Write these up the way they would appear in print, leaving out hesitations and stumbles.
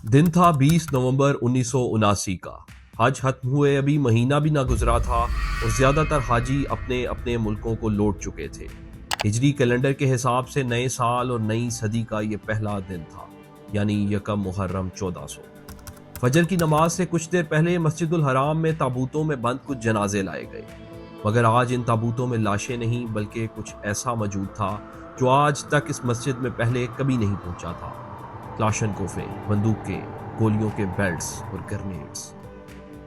दिन था 20 नवंबर 1979 का। हज खत्म हुए अभी महीना भी ना गुजरा था और ज़्यादातर हाजी अपने अपने मुल्कों को लौट चुके थे। हिजरी कैलेंडर के हिसाब से नए साल और नई सदी का ये पहला दिन था, यानी यकम मुहर्रम 1400। फजर की नमाज से कुछ देर पहले मस्जिदुल हराम में ताबूतों में बंद कुछ जनाजे लाए गए, मगर आज इन ताबूतों में लाशें नहीं बल्कि कुछ ऐसा मौजूद था जो आज तक इस मस्जिद में पहले कभी नहीं पहुंचा था। क्लाशनकोफें, बंदूकें, गोलियों के बेल्ट्स और ग्रेनेड्स।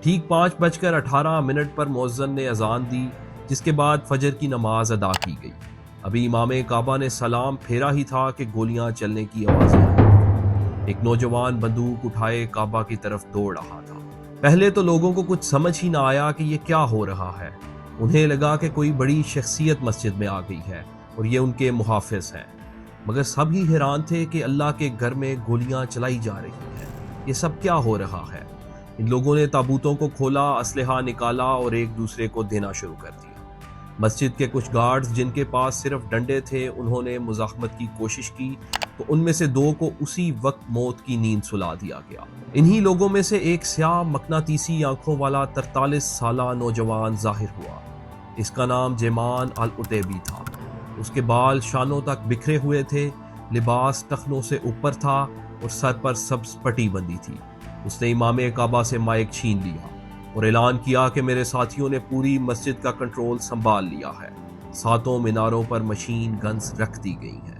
ठीक 5:18 पर मुअज्जिन ने अजान दी, जिसके बाद फजर की नमाज अदा की गई। अभी इमाम काबा ने सलाम फेरा ही था कि गोलियां चलने की आवाजें आई। एक नौजवान बंदूक उठाए काबा की तरफ दौड़ रहा था। पहले तो लोगों को कुछ समझ ही ना आया कि ये क्या हो रहा है। उन्हें लगा कि कोई बड़ी शख्सियत मस्जिद में आ गई है और ये उनके मुहाफिज हैं, मगर सब ही हैरान थे कि अल्लाह के घर में गोलियां चलाई जा रही हैं। ये सब क्या हो रहा है? इन लोगों ने ताबूतों को खोला, असलहा निकाला और एक दूसरे को देना शुरू कर दिया। मस्जिद के कुछ गार्ड्स जिनके पास सिर्फ डंडे थे, उन्होंने मुज़ाहमत की कोशिश की तो उनमें से 2 को उसी वक्त मौत की नींद सुला दिया गया। इन्हीं लोगों में से एक स्याह मकनातीसी आंखों वाला 43 साला नौजवान जाहिर हुआ। इसका नाम जेमान अल उतैबी था। उसके बाल शानों तक बिखरे हुए थे, लिबास टखनों से ऊपर था और सर पर सब्ज पट्टी बंधी थी। उसने इमाम काबा से माइक छीन लिया और ऐलान किया कि मेरे साथियों ने पूरी मस्जिद का कंट्रोल संभाल लिया है। 7 मीनारों पर मशीन गन्स रख दी गई हैं।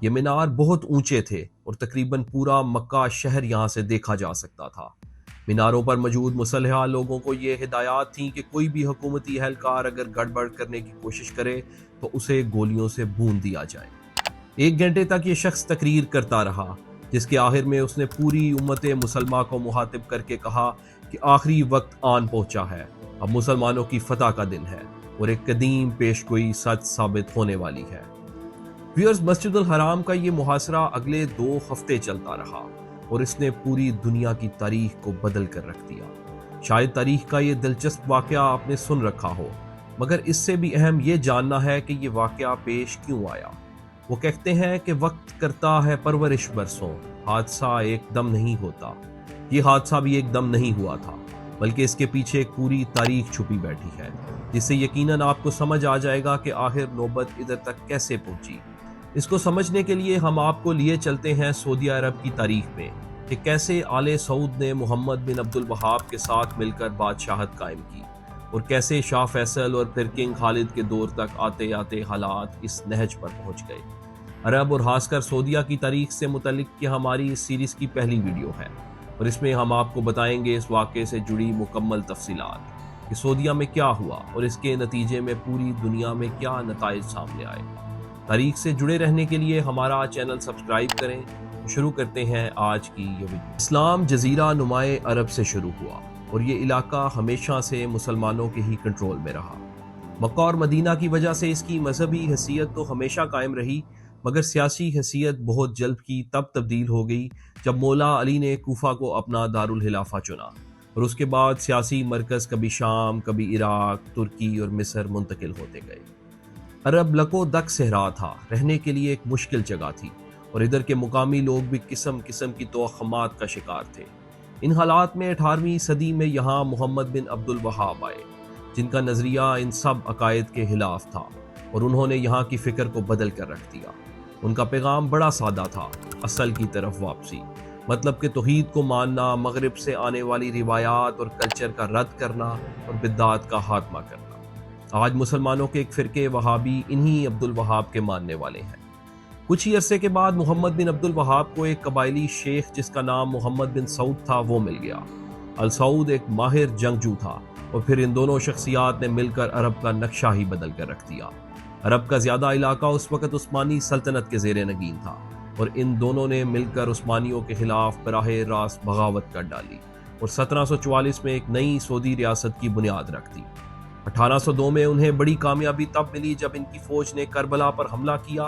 ये मीनार बहुत ऊंचे थे और तकरीबन पूरा मक्का शहर यहाँ से देखा जा सकता था। मीनारों पर मौजूद मुसल्लह लोगों को ये हिदायत थी कि कोई भी हुकूमती एहलकार अगर गड़बड़ करने की कोशिश करे तो उसे गोलियों से भून दिया जाए। 1 घंटे तक ये शख्स तकरीर करता रहा, जिसके आखिर में उसने पूरी उम्मत मुसलमान को मुखातिब करके कहा कि आखिरी वक्त आन पहुंचा है, अब मुसलमानों की फतह का दिन है और एक कदीम पेशगोई सच साबित होने वाली है। व्यूअर्स, मस्जिदुल हराम का ये मुहासरा अगले 2 हफ्ते चलता रहा और इसने पूरी दुनिया की तारीख को बदल कर रख दिया। शायद तारीख का ये दिलचस्प वाकया आपने सुन रखा हो, मगर इससे भी अहम ये जानना है कि ये वाकया पेश क्यों आया। वो कहते हैं कि वक्त करता है परवरिश बरसों, हादसा एकदम नहीं होता। ये हादसा भी एकदम नहीं हुआ था, बल्कि इसके पीछे एक पूरी तारीख छुपी बैठी है, जिससे यकीनन आपको समझ आ जाएगा कि आखिर नौबत इधर तक कैसे पहुंची। इसको समझने के लिए हम आपको लिए चलते हैं सऊदी अरब की तारीख में कि कैसे आले सऊद ने मोहम्मद बिन अब्दुल वहाब के साथ मिलकर बादशाहत कायम की और कैसे शाह फैसल और फिर किंग खालिद के दौर तक आते आते हालात इस नहज पर पहुंच गए। अरब और खासकर सऊदिया की तारीख से मुतल्लिक कि हमारी इस सीरीज़ की पहली वीडियो है और इसमें हम आपको बताएंगे इस वाक़े से जुड़ी मुकम्मल तफसीलात कि सऊदिया में क्या हुआ और इसके नतीजे में पूरी दुनिया में क्या नताइज सामने आए। तारीख से जुड़े रहने के लिए हमारा चैनल सब्सक्राइब करें। शुरू करते हैं आज की ये वीडियो। इस्लाम जजीरा नुमाए अरब से शुरू हुआ और ये इलाका हमेशा से मुसलमानों के ही कंट्रोल में रहा। मक्का और मदीना की वजह से इसकी मजहबी हैसियत तो हमेशा कायम रही, मगर सियासी हैसियत बहुत जल्द की तब तब्दील हो गई जब मौला अली ने कूफा को अपना दारुल हिलाफा चुना और उसके बाद सियासी मरकज़ कभी शाम, कभी इराक, तुर्की और मिस्र मुंतकिल होते गए। अरब लको दक सहरा था, रहने के लिए एक मुश्किल जगह थी और इधर के मुकामी लोग भी किस्म किस्म की तोहमात का शिकार थे। इन हालात में 18वीं सदी में यहाँ मोहम्मद बिन अब्दुल वहाब आए, जिनका नज़रिया इन सब अकायद के खिलाफ था और उन्होंने यहाँ की फ़िक्र को बदल कर रख दिया। उनका पैगाम बड़ा सादा था, असल की तरफ वापसी, मतलब कि तौहीद को मानना, मगरिब से आने वाली रिवायात और कल्चर का रद्द करना और बिद्दात का खात्मा करना। आज मुसलमानों के एक फ़िरके वहाबी इन्हीं अब्दुल वहाब के मानने वाले हैं। कुछ ही अरसे के बाद मोहम्मद बिन अब्दुल वहाब को एक कबायली शेख जिसका नाम मोहम्मद बिन सऊद था वो मिल गया। अल सऊद एक माहिर जंगजू था और फिर इन दोनों शख्सियात ने मिलकर अरब का नक्शा ही बदल कर रख दिया। अरब का ज़्यादा इलाका उस वक़्त उस्मानी सल्तनत के ज़ेरे नगीन था और इन दोनों ने मिलकर उस्मानियों के खिलाफ बराह रास्त बगावत कर डाली और 1744 में एक नई सऊदी रियासत की बुनियाद रख दी। 1802 में उन्हें बड़ी कामयाबी तब मिली जब इनकी फ़ौज ने करबला पर हमला किया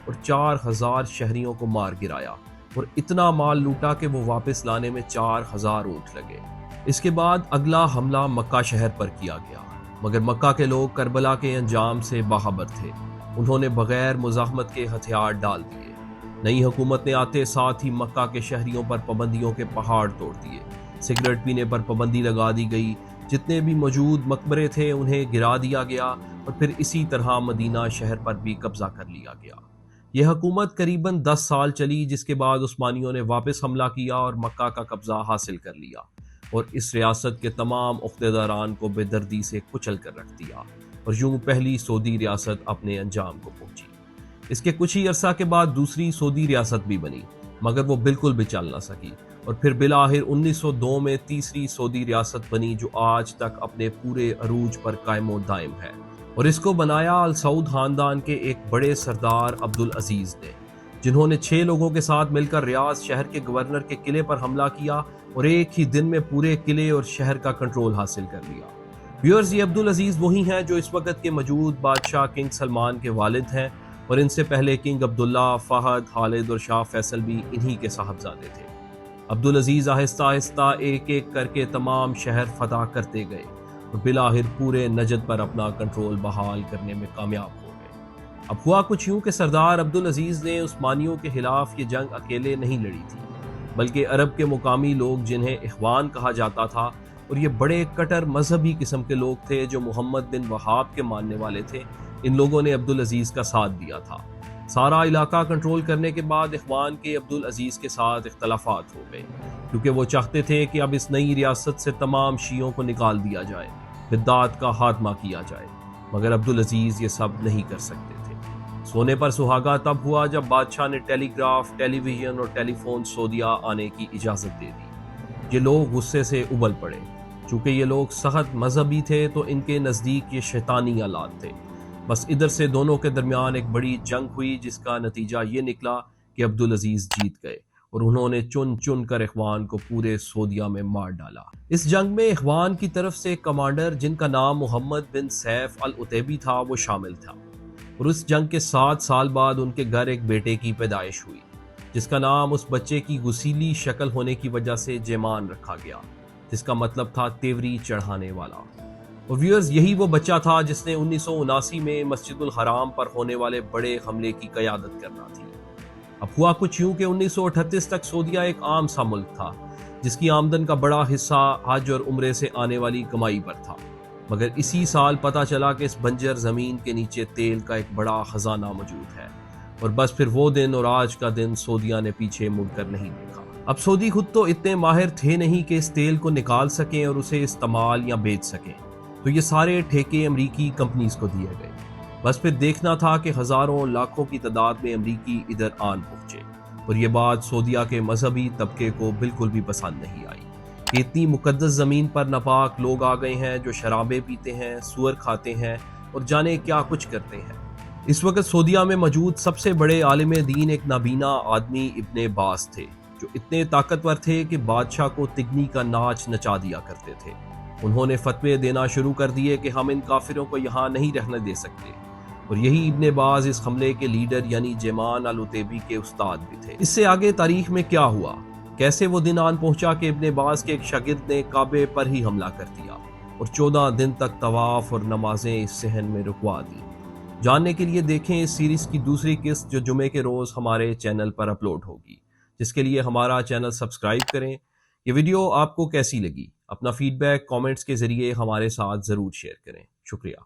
और 4000 शहरियों को मार गिराया और इतना माल लूटा कि वो वापस लाने में 4000 ऊँट लगे। इसके बाद अगला हमला मक्का शहर पर किया गया, मगर मक्का के लोग करबला के अंजाम से बाखबर थे। उन्होंने बगैर मुज़ाहमत के हथियार डाल दिए नई हुकूमत ने आते साथ ही मक्का के शहरियों पर पाबंदियों के पहाड़ तोड़ दिए। सिगरेट पीने पर पाबंदी लगा दी गई, जितने भी मौजूद मकबरे थे उन्हें गिरा दिया गया और फिर इसी तरह मदीना शहर पर भी कब्जा कर लिया गया। यह हुकूमत करीबन 10 साल चली, जिसके बाद उस्मानियों ने वापस हमला किया और मक्का का कब्जा हासिल कर लिया और इस रियासत के तमाम उख्तेदारान को बेदर्दी से कुचल कर रख दिया और यूं पहली सऊदी रियासत अपने अंजाम को पहुंची। इसके कुछ ही अरसा के बाद दूसरी सऊदी रियासत भी बनी, मगर वो बिल्कुल भी चल ना सकी और फिर बिलाहिर 1902 में तीसरी सऊदी रियासत बनी, जो आज तक अपने पूरे अरूज पर कायमो दायम है। और इसको बनाया अल सऊद खानदान के एक बड़े सरदार अब्दुल अजीज ने, जिन्होंने 6 लोगों के साथ मिलकर रियाज शहर के गवर्नर के किले पर हमला किया और एक ही दिन में पूरे किले और शहर का कंट्रोल हासिल कर लिया। व्यूअर्स, ये अब्दुल अजीज वही हैं जो इस वक्त के मौजूद बादशाह किंग सलमान के वालिद हैं और इनसे पहले किंग अब्दुल्ला, फहद, खालिद और शाह फैसल भी इन्हीं के साहबजादे थे। अब्दुल अजीज आहिस्ता आहिस्ता एक एक करके तमाम शहर फतह करते गए और बिलाहिर पूरे नजद पर अपना कंट्रोल बहाल करने में कामयाब हो गए। अब हुआ कुछ यूं कि सरदार अब्दुल अजीज ने उस्मानियों के खिलाफ ये जंग अकेले नहीं लड़ी थी, बल्कि अरब के मुकामी लोग, जिन्हें इख्वान कहा जाता था, और ये बड़े कट्टर मजहबी किस्म के लोग थे जो मोहम्मद बिन वहाब के मानने वाले थे, इन लोगों ने अब्दुल अजीज का साथ दिया था। सारा इलाका कंट्रोल करने के बाद इख्वान के अब्दुल अजीज के साथ इख्तलाफात हो गए, क्योंकि वो चाहते थे कि अब इस नई रियासत से तमाम शियों को निकाल दिया जाए, बिद्दात का खात्मा किया जाए, मगर अब्दुल अजीज ये सब नहीं कर सकते थे। सोने पर सुहागा तब हुआ जब बादशाह ने टेलीग्राफ, टेलीविजन और टेलीफोन सऊदिया आने की इजाज़त दे दी। ये लोग गुस्से से उबल पड़े। चूँकि ये लोग सख्त मजहबी थे तो इनके नज़दीक ये शैतानी आलात थे। बस इधर से दोनों के दरमियान एक बड़ी जंग हुई, जिसका नतीजा ये निकला कि अब्दुल अजीज जीत गए और उन्होंने चुन चुन कर इख्वान को पूरे सऊदिया में मार डाला। इस जंग में इख्वान की तरफ से कमांडर, जिनका नाम मोहम्मद बिन सैफ अल उतैबी था, वो शामिल था और उस जंग के 7 साल बाद उनके घर एक बेटे की पैदाइश हुई, जिसका नाम उस बच्चे की गुसीली शक्ल होने की वजह से जेमान रखा गया, जिसका मतलब था तेवरी चढ़ाने वाला। और व्यूअर्स, यही वो बच्चा था जिसने 1979 में मस्जिदुल हराम पर होने वाले बड़े हमले की क़यादत करना थी। अब हुआ कुछ यूं कि 1938 तक सऊदिया एक आम सा मुल्क था, जिसकी आमदन का बड़ा हिस्सा हज और उम्रे से आने वाली कमाई पर था, मगर इसी साल पता चला कि इस बंजर ज़मीन के नीचे तेल का एक बड़ा खजाना मौजूद है और बस फिर वो दिन और आज का दिन सऊदिया ने पीछे मुड़कर नहीं देखा। अब सऊदी खुद तो इतने माहिर थे नहीं कि इस तेल को निकाल सकें और उसे इस्तेमाल या बेच सकें, तो ये सारे ठेके अमरीकी कंपनीज को दिए गए। बस फिर देखना था कि हज़ारों लाखों की तादाद में अमरीकी इधर आन पहुँचे और ये बात सऊदिया के मजहबी तबके को बिल्कुल भी पसंद नहीं आई कि इतनी मुकद्दस ज़मीन पर नापाक लोग आ गए हैं जो शराबें पीते हैं, सुअर खाते हैं और जाने क्या कुछ करते हैं। इस वक्त सऊदिया में मौजूद सबसे बड़े आलिम दीन एक नाबीना आदमी इब्ने बास थे, जो इतने ताकतवर थे कि बादशाह को तिगनी का नाच नचा दिया करते थे। उन्होंने फतवे देना शुरू कर दिए कि हम इन काफिरों को यहाँ नहीं रहने दे सकते और यही इब्ने बाज इस हमले के लीडर यानी जेमान अल उतैबी के उस्ताद भी थे। इससे आगे तारीख में क्या हुआ, कैसे वो दिन आन पहुंचा कि इब्ने बाज के एक शागिर्द ने काबे पर ही हमला कर दिया और 14 दिन तक तवाफ और नमाजें इस सहन में रुकवा दी। जानने के लिए देखें इस सीरीज की दूसरी किस्त जो जुमे के रोज हमारे चैनल पर अपलोड होगी, जिसके लिए हमारा चैनल सब्सक्राइब करें। ये वीडियो आपको कैसी लगी, अपना फीडबैक कमेंट्स के जरिए हमारे साथ ज़रूर शेयर करें। शुक्रिया।